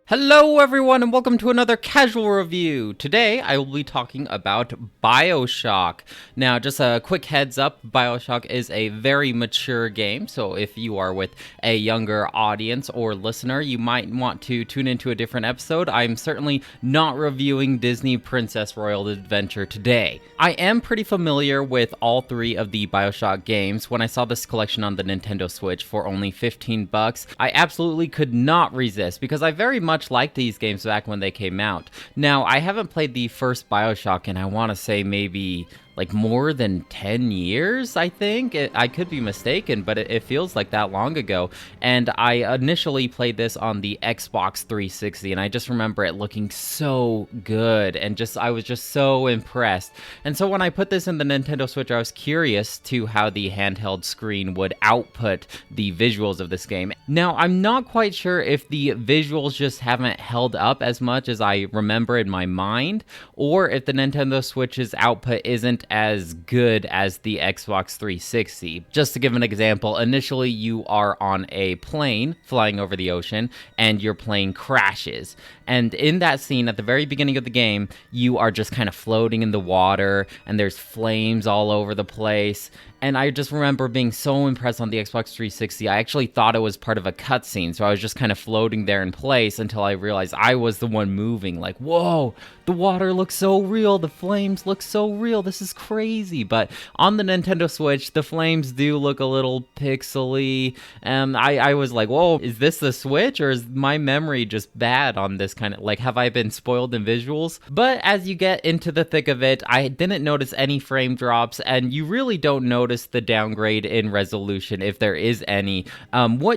Hello everyone and welcome to another casual review. Today I will be talking about Bioshock. Now just a quick heads up, Bioshock is a very mature game, so if you are with a younger audience or listener, you might want to tune into a different episode. I'm certainly not reviewing Disney Princess Royal Adventure today. I am pretty familiar with all three of the Bioshock games. When I saw this collection on the Nintendo Switch for only $15, I absolutely could not resist because I very much liked these games back when they came out. Now, I haven't played the first Bioshock in I want to say maybe like more than 10 years, I think. I could be mistaken, but it feels like that long ago. And I initially played this on the Xbox 360, and I just remember it looking so good, and I was just so impressed. And so when I put this in the Nintendo Switch, I was curious to how the handheld screen would output the visuals of this game. Now, I'm not quite sure if the visuals just haven't held up as much as I remember in my mind, or if the Nintendo Switch's output isn't as good as the Xbox 360. Just to give an example, initially you are on a plane flying over the ocean and your plane crashes. And in that scene at the very beginning of the game, you are just kind of floating in the water and there's flames all over the place. And I just remember being so impressed on the Xbox 360. I actually thought it was part of a cutscene, so I was just kind of floating there in place until I realized I was the one moving. Like, whoa, the water looks so real, the flames look so real, this is crazy. But on the Nintendo Switch, the flames do look a little pixely, and I was like, whoa, is this the Switch, or is my memory just bad on this kind of, like, have I been spoiled in visuals? But as you get into the thick of it, I didn't notice any frame drops, and you really don't notice the downgrade in resolution if there is any.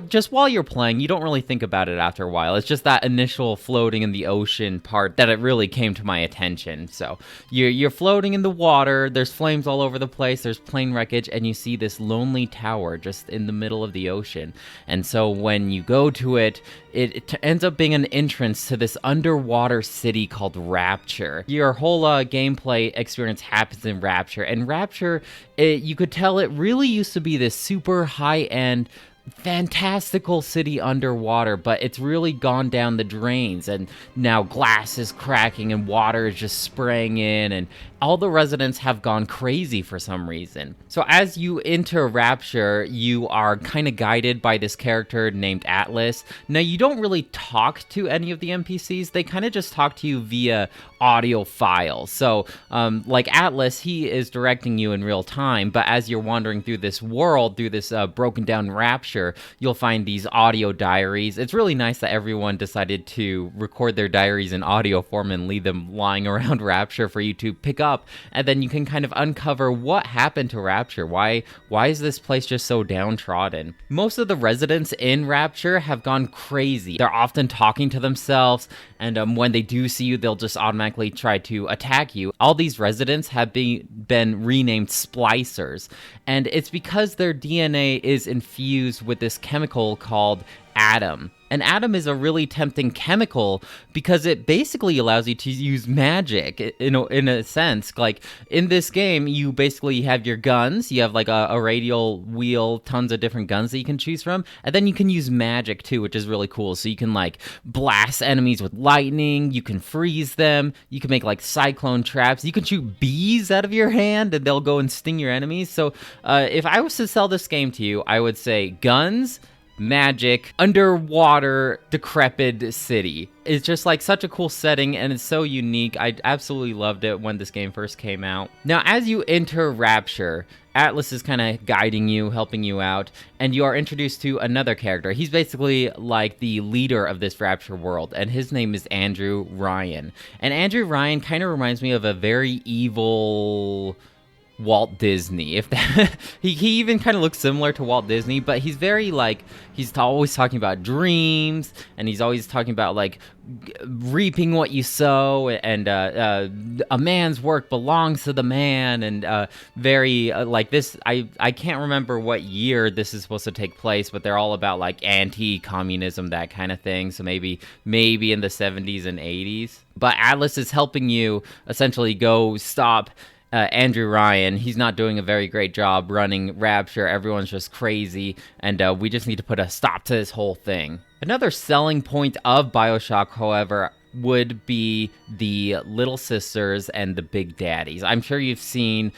Just while you're playing, you don't really think about it after a while. It's just that initial floating in the ocean part that it really came to my attention. So you're floating in the water, there's flames all over the place, there's plane wreckage, and you see this lonely tower just in the middle of the ocean. And so when you go to it, it ends up being an entrance to this underwater city called Rapture. Your whole gameplay experience happens in Rapture, and Rapture, you could tell it really used to be this super high-end fantastical city underwater, but it's really gone down the drains, and now glass is cracking and water is just spraying in, and all the residents have gone crazy for some reason. So as you enter Rapture, you are kind of guided by this character named Atlas. Now, you don't really talk to any of the NPCs. They kind of just talk to you via audio files. So like Atlas, he is directing you in real time, but as you're wandering through this world, through this broken down Rapture, you'll find these audio diaries. It's really nice that everyone decided to record their diaries in audio form and leave them lying around Rapture for you to pick up, and then you can kind of uncover what happened to Rapture. Why is this place just so downtrodden? Most of the residents in Rapture have gone crazy. They're often talking to themselves, and when they do see you, they'll just automatically try to attack you. All these residents have been renamed splicers, and it's because their DNA is infused with this chemical called Atom. And Atom is a really tempting chemical because it basically allows you to use magic in a sense. Like in this game, you basically have your guns, you have like a radial wheel, tons of different guns that you can choose from, and then you can use magic too, which is really cool. So you can like blast enemies with lightning, you can freeze them, you can make like cyclone traps, you can shoot bees out of your hand and they'll go and sting your enemies. So if I was to sell this game to you, I would say guns, magic, underwater, decrepit city. It's just like such a cool setting, and it's so unique. I absolutely loved it when this game first came out. Now, as you enter Rapture, Atlas is kind of guiding you, helping you out, and you are introduced to another character. He's basically like the leader of this Rapture world, and his name is Andrew Ryan. And Andrew Ryan kind of reminds me of a very evil Walt Disney. If that he even kind of looks similar to Walt Disney, but he's very like, he's always talking about dreams, and he's always talking about like reaping what you sow, and a man's work belongs to the man, and very like this. I can't remember what year this is supposed to take place, but they're all about like anti-communism, that kind of thing. So maybe in the 70s and 80s. But Atlas is helping you essentially go stop Andrew Ryan, he's not doing a very great job running Rapture. Everyone's just crazy, and we just need to put a stop to this whole thing. Another selling point of Bioshock, however, would be the little sisters and the big daddies. I'm sure you've seen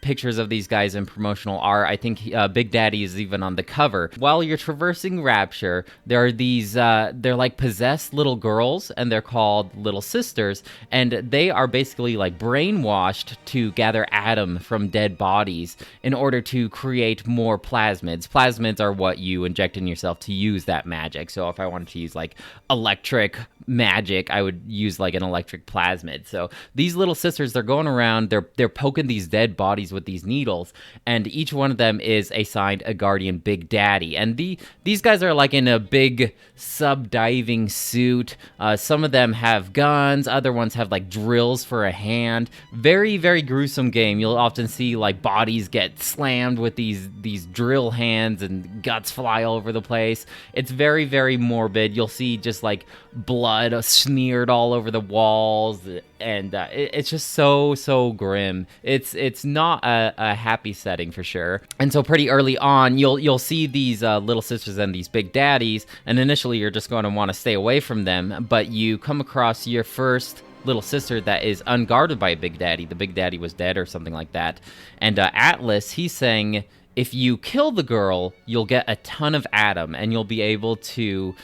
pictures of these guys in promotional art. I think Big Daddy is even on the cover. While you're traversing Rapture, there are these, they're like possessed little girls, and they're called little sisters, and they are basically like brainwashed to gather Adam from dead bodies in order to create more plasmids. Plasmids are what you inject in yourself to use that magic. So if I wanted to use like electric magic, I would use like an electric plasmid. So these little sisters, they're going around, they're poking these dead bodies with these needles, and each one of them is assigned a guardian Big Daddy. And these guys are like in a big sub-diving suit. Some of them have guns, other ones have like drills for a hand. Very, very gruesome game. You'll often see like bodies get slammed with these drill hands and guts fly all over the place. It's very, very morbid. You'll see just like blood smeared all over the walls, and it's just so grim. It's not a happy setting for sure. And so pretty early on, you'll see these little sisters and these big daddies, and initially you're just going to want to stay away from them, but you come across your first little sister that is unguarded by a Big Daddy. The Big Daddy was dead or something like that. And Atlas, he's saying, if you kill the girl, you'll get a ton of Adam, and you'll be able to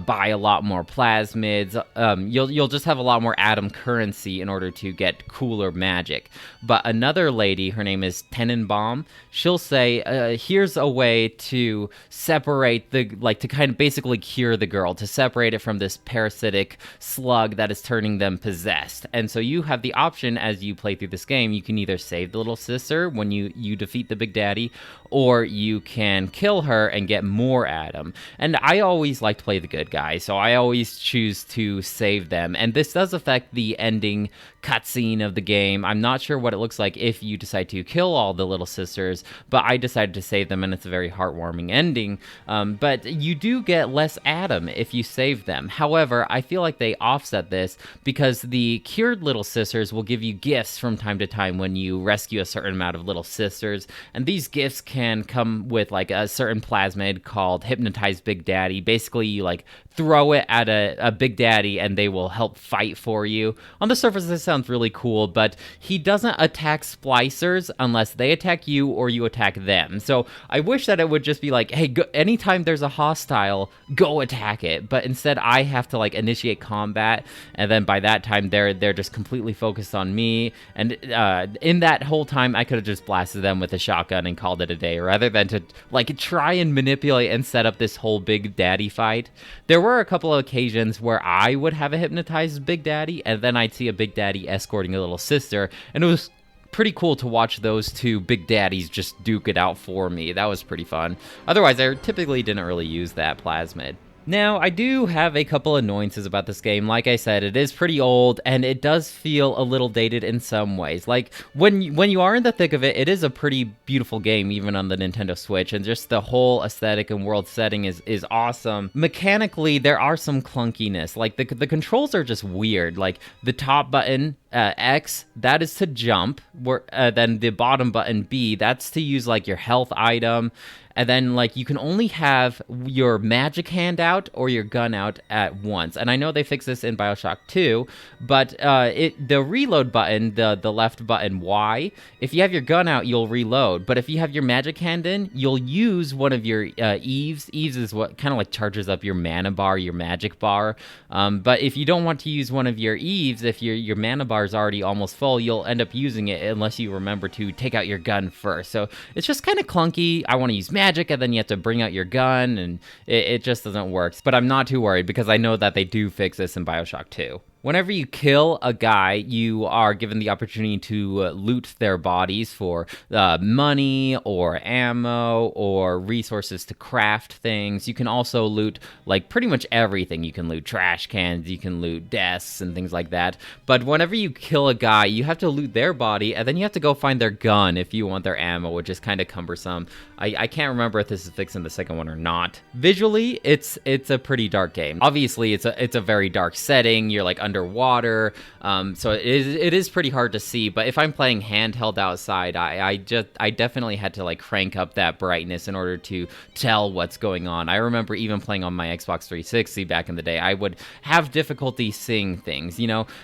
buy a lot more plasmids. You'll just have a lot more Adam currency in order to get cooler magic. But another lady, her name is Tenenbaum, she'll say, here's a way to separate to kind of basically cure the girl, to separate it from this parasitic slug that is turning them possessed. And so you have the option as you play through this game. You can either save the little sister when you defeat the Big Daddy, or you can kill her and get more Adam. And I always like to play the good guy, so I always choose to save them. And this does affect the ending cutscene of the game. I'm not sure what it looks like if you decide to kill all the little sisters, but I decided to save them, and it's a very heartwarming ending. But you do get less Adam if you save them. However, I feel like they offset this because the cured little sisters will give you gifts from time to time when you rescue a certain amount of little sisters, and these gifts can come with like a certain plasmid called Hypnotized Big Daddy. Basically, you like throw it at a Big Daddy and they will help fight for you. On the surface, this sounds really cool, but he doesn't attack splicers unless they attack you or you attack them. So I wish that it would just be like, hey, anytime there's a hostile, go attack it. But instead, I have to like initiate combat, and then by that time, they're just completely focused on me. And in that whole time, I could have just blasted them with a shotgun and called it a day, rather than to like try and manipulate and set up this whole Big Daddy fight. There were a couple of occasions where I would have a hypnotized Big Daddy, and then I'd see a Big Daddy escorting a little sister, and it was pretty cool to watch those two Big Daddies just duke it out for me. That was pretty fun. Otherwise, I typically didn't really use that plasmid. Now, I do have a couple annoyances about this game. Like I said, it is pretty old, and it does feel a little dated in some ways. Like, when you are in the thick of it, it is a pretty beautiful game, even on the Nintendo Switch, and just the whole aesthetic and world setting is awesome. Mechanically, there are some clunkiness. Like, the controls are just weird. Like, the top button, X, that is to jump, then the bottom button, B, that's to use, like, your health item. And then, like, you can only have your magic hand out or your gun out at once. And I know they fixed this in Bioshock 2, but the reload button, the left button, Y, if you have your gun out, you'll reload. But if you have your magic hand in, you'll use one of your Eves. Eves is what kind of like charges up your mana bar, your magic bar. But if you don't want to use one of your Eves, if your mana bar is already almost full, you'll end up using it unless you remember to take out your gun first. So it's just kind of clunky. I want to use magic, and then you have to bring out your gun, and it just doesn't work. But I'm not too worried because I know that they do fix this in Bioshock 2. Whenever you kill a guy, you are given the opportunity to loot their bodies for money or ammo or resources to craft things. You can also loot like pretty much everything. You can loot trash cans, you can loot desks and things like that. But whenever you kill a guy, you have to loot their body, and then you have to go find their gun if you want their ammo, which is kind of cumbersome. I can't remember if this is fixed in the second one or not. Visually, it's a pretty dark game. Obviously, it's a very dark setting. You're like underwater. So it is pretty hard to see. But if I'm playing handheld outside, I definitely had to like crank up that brightness in order to tell what's going on. I remember even playing on my Xbox 360 back in the day, I would have difficulty seeing things.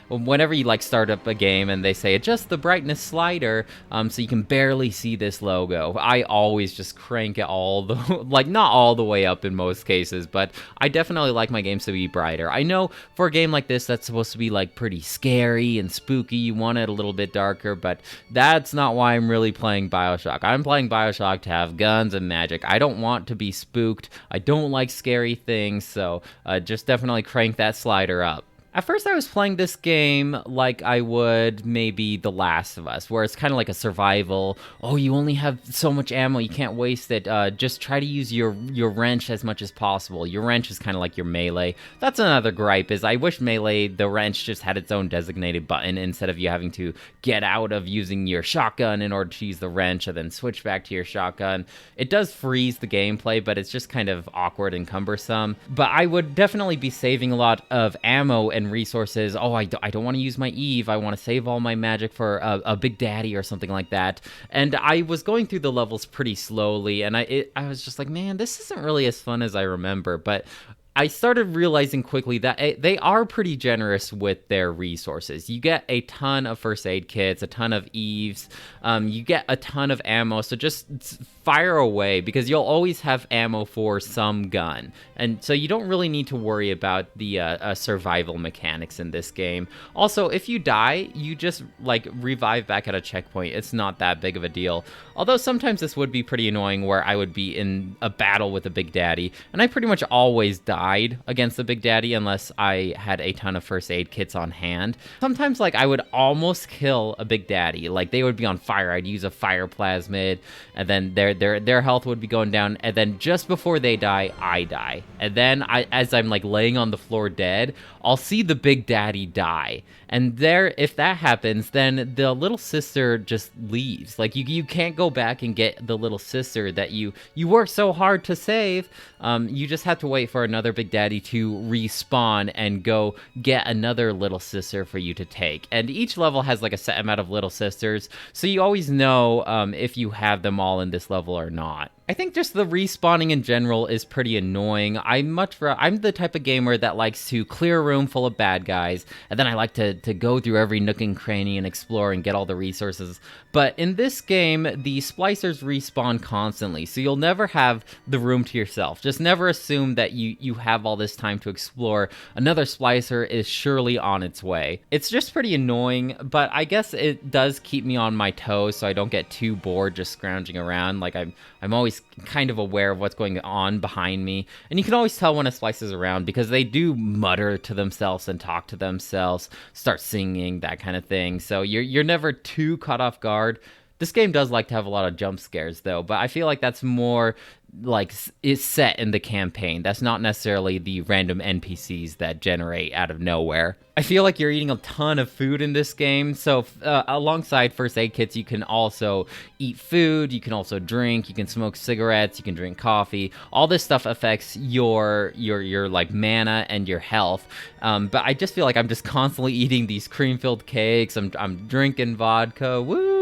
Whenever you like start up a game and they say adjust the brightness slider, so you can barely see this logo, I always just crank it all the like not all the way up in most cases, but I definitely like my games to be brighter. I know for a game like this that's supposed to be like pretty scary and spooky, you want it a little bit darker, but that's not why I'm really playing Bioshock. I'm playing Bioshock to have guns and magic. I don't want to be spooked. I don't like scary things, so just definitely crank that slider up. At first, I was playing this game like I would maybe The Last of Us, where it's kind of like a survival. Oh, you only have so much ammo, you can't waste it. Just try to use your wrench as much as possible. Your wrench is kind of like your melee. That's another gripe, is I wish melee, the wrench just had its own designated button instead of you having to get out of using your shotgun in order to use the wrench and then switch back to your shotgun. It does freeze the gameplay, but it's just kind of awkward and cumbersome. But I would definitely be saving a lot of ammo and resources. Oh, I don't want to use my Eve. I want to save all my magic for a Big Daddy or something like that. And I was going through the levels pretty slowly, and I was just like, man, this isn't really as fun as I remember. But I started realizing quickly that they are pretty generous with their resources. You get a ton of first aid kits, a ton of Eves, you get a ton of ammo, so just fire away, because you'll always have ammo for some gun. And so you don't really need to worry about the survival mechanics in this game. Also, if you die, you just like revive back at a checkpoint. It's not that big of a deal. Although sometimes this would be pretty annoying, where I would be in a battle with a Big Daddy, and I pretty much always died against the Big Daddy unless I had a ton of first aid kits on hand. Sometimes like I would almost kill a Big Daddy. Like they would be on fire. I'd use a fire plasmid, and then their health would be going down, and then just before they die, I die. And then as I'm like laying on the floor dead, I'll see the Big Daddy die. And if that happens, then the little sister just leaves. Like you can't go back and get the little sister that you worked so hard to save. You just have to wait for another Big Daddy to respawn and go get another little sister for you to take. And each level has like a set amount of little sisters, so you always know if you have them all in this level or not. I think just the respawning in general is pretty annoying. I'm the type of gamer that likes to clear a room full of bad guys, and then I like to go through every nook and cranny and explore and get all the resources. But in this game, the splicers respawn constantly, so you'll never have the room to yourself. Just never assume that you have all this time to explore. Another splicer is surely on its way. It's just pretty annoying, but I guess it does keep me on my toes so I don't get too bored just scrounging around. Like I'm always kind of aware of what's going on behind me, and you can always tell when a splice is around because they do mutter to themselves and talk to themselves, start singing, that kind of thing. So you're never too caught off guard. This game does like to have a lot of jump scares though, but I feel like that's more like is set in the campaign. That's not necessarily the random NPCs that generate out of nowhere. I feel like you're eating a ton of food in this game, so alongside first aid kits, you can also eat food, you can also drink, you can smoke cigarettes, you can drink coffee. All this stuff affects your like mana and your health. But I just feel like I'm just constantly eating these cream-filled cakes. I'm drinking vodka. Woo!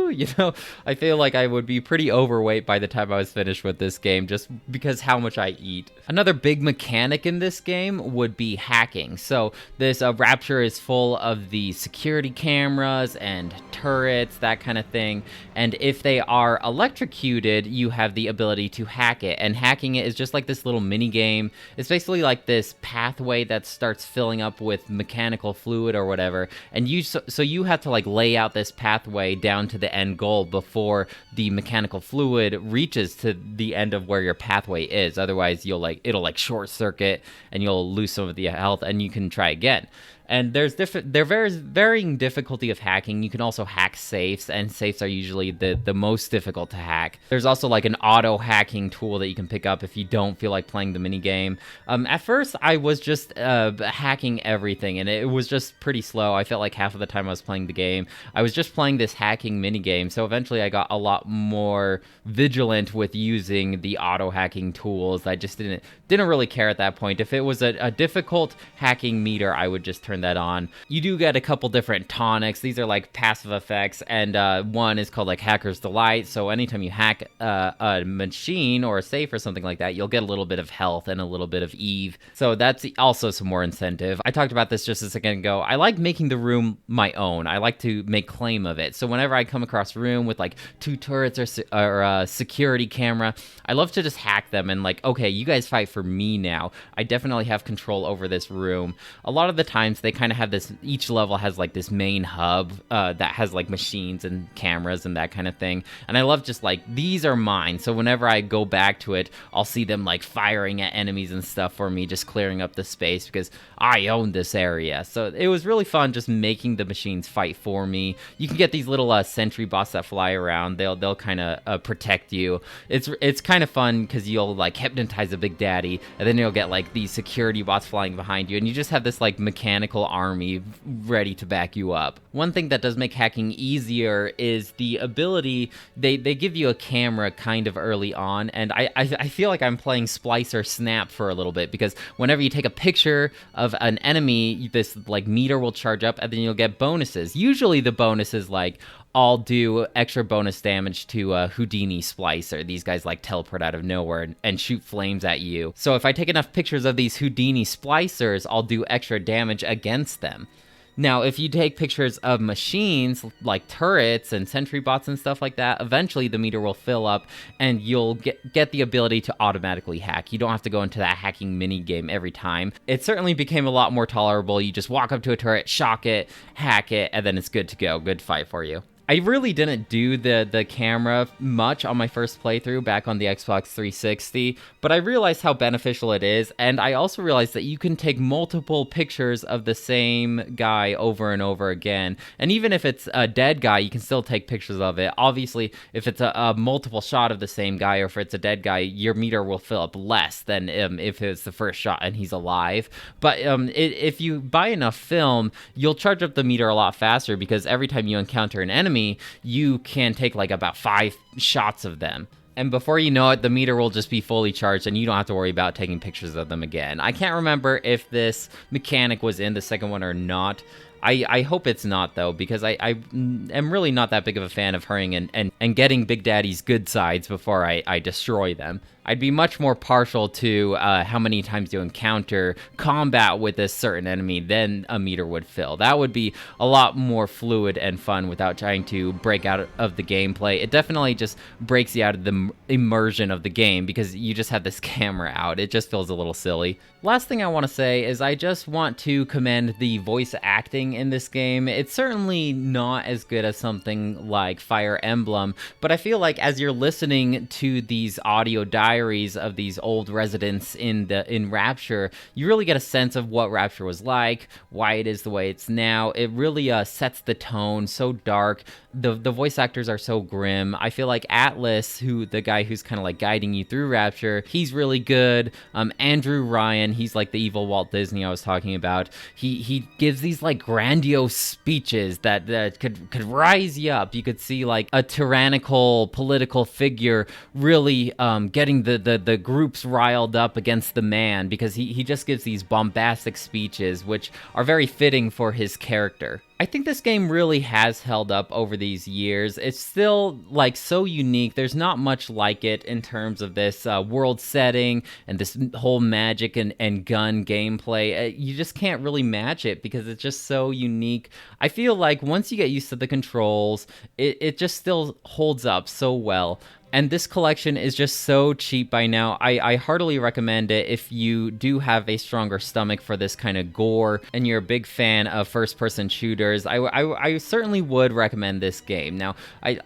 I feel like I would be pretty overweight by the time I was finished with this game, just because how much I eat. Another big mechanic in this game would be hacking. So this Rapture is full of the security cameras and turrets, that kind of thing. And if they are electrocuted, you have the ability to hack it. And hacking it is just like this little mini game. It's basically like this pathway that starts filling up with mechanical fluid or whatever. And so you have to like lay out this pathway down to the end goal before the mechanical fluid reaches to the end of where your pathway is. Otherwise, it'll short circuit and you'll lose some of the health, and you can try again. And there's varying difficulty of hacking. You can also hack safes, and safes are usually the most difficult to hack. There's also like an auto hacking tool that you can pick up if you don't feel like playing the minigame. At first, I was just hacking everything, and it was just pretty slow. I felt like half of the time I was playing the game, I was just playing this hacking minigame. So eventually I got a lot more vigilant with using the auto hacking tools. I just didn't really care at that point. If it was a difficult hacking meter, I would just turn that on. You do get a couple different tonics. These are like passive effects, and one is called like Hacker's Delight. So anytime you hack a machine or a safe or something like that, you'll get a little bit of health and a little bit of Eve. So that's also some more incentive. I talked about this just a second ago. I like making the room my own. I like to make claim of it. So whenever I come across a room with like 2 turrets or a security camera, I love to just hack them and like, okay, you guys fight for me now. I definitely have control over this room. A lot of the times they kind of have this, each level has like this main hub that has like machines and cameras and that kind of thing. And I love just like, these are mine. So whenever I go back to it, I'll see them like firing at enemies and stuff for me, just clearing up the space because I own this area. So it was really fun just making the machines fight for me. You can get these little sentry bots that fly around. They'll kind of protect you. It's kind of fun because you'll like hypnotize a big daddy, and then you'll get like these security bots flying behind you, and you just have this like mechanical army ready to back you up. One thing that does make hacking easier is the ability, they give you a camera kind of early on, and I feel like I'm playing Splice or Snap for a little bit, because whenever you take a picture of an enemy, this like meter will charge up, and then you'll get bonuses. Usually the bonuses like, I'll do extra bonus damage to Houdini Splicer. These guys like teleport out of nowhere and shoot flames at you. So if I take enough pictures of these Houdini Splicers, I'll do extra damage against them. Now, if you take pictures of machines like turrets and sentry bots and stuff like that, eventually the meter will fill up and you'll get the ability to automatically hack. You don't have to go into that hacking mini game every time. It certainly became a lot more tolerable. You just walk up to a turret, shock it, hack it, and then it's good to go. Good fight for you. I really didn't do the camera much on my first playthrough back on the Xbox 360, but I realized how beneficial it is, and I also realized that you can take multiple pictures of the same guy over and over again, and even if it's a dead guy, you can still take pictures of it. Obviously, if it's a multiple shot of the same guy, or if it's a dead guy, your meter will fill up less than if it's the first shot and he's alive. But if you buy enough film, you'll charge up the meter a lot faster, because every time you encounter an enemy, you can take like about 5 shots of them. And before you know it, the meter will just be fully charged and you don't have to worry about taking pictures of them again. I can't remember if this mechanic was in the second one or not. I hope it's not, though, because I am really not that big of a fan of hurrying and getting Big Daddy's good sides before I destroy them. I'd be much more partial to how many times you encounter combat with a certain enemy than a meter would fill. That would be a lot more fluid and fun without trying to break out of the gameplay. It definitely just breaks you out of the immersion of the game because you just have this camera out. It just feels a little silly. Last thing I want to say is I just want to commend the voice acting in this game. It's certainly not as good as something like Fire Emblem, but I feel like as you're listening to these audio diaries of these old residents in Rapture, you really get a sense of what Rapture was like, why it is the way it's now. It really sets the tone, so dark. The voice actors are so grim. I feel like Atlas, the guy who's kind of like guiding you through Rapture, he's really good. Andrew Ryan, he's like the evil Walt Disney I was talking about. He gives these like grandiose speeches that could rise you up. You could see like a tyrannical political figure really getting the groups riled up against the man, because he just gives these bombastic speeches which are very fitting for his character. I think this game really has held up over these years. It's still like so unique. There's not much like it in terms of this world setting and this whole magic and gun gameplay. You just can't really match it because it's just so unique. I feel like once you get used to the controls, it just still holds up so well. And this collection is just so cheap by now. I heartily recommend it if you do have a stronger stomach for this kind of gore and you're a big fan of first-person shooters. I certainly would recommend this game. Now,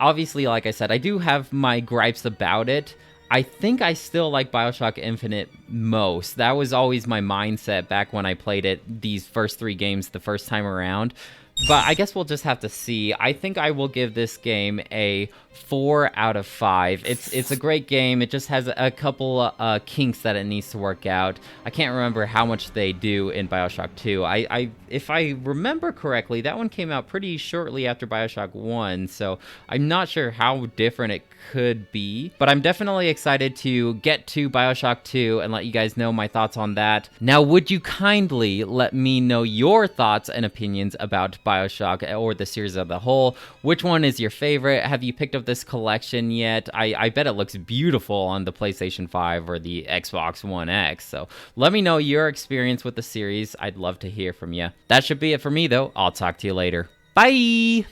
obviously, like I said, I do have my gripes about it. I think I still like Bioshock Infinite most. That was always my mindset back when I played it, these first 3 games the first time around. But I guess we'll just have to see. I think I will give this game a 4 out of 5. It's a great game. It just has a couple kinks that it needs to work out. I can't remember how much they do in Bioshock 2. If I remember correctly, that one came out pretty shortly after Bioshock 1, so I'm not sure how different it could be. But I'm definitely excited to get to Bioshock 2 and let you guys know my thoughts on that. Now, would you kindly let me know your thoughts and opinions about Bioshock or the series as a whole? Which one is your favorite? Have you picked up this collection yet? I bet it looks beautiful on the PlayStation 5 or the Xbox One X. So let me know your experience with the series. I'd love to hear from you. That should be it for me, though. I'll talk to you later. Bye!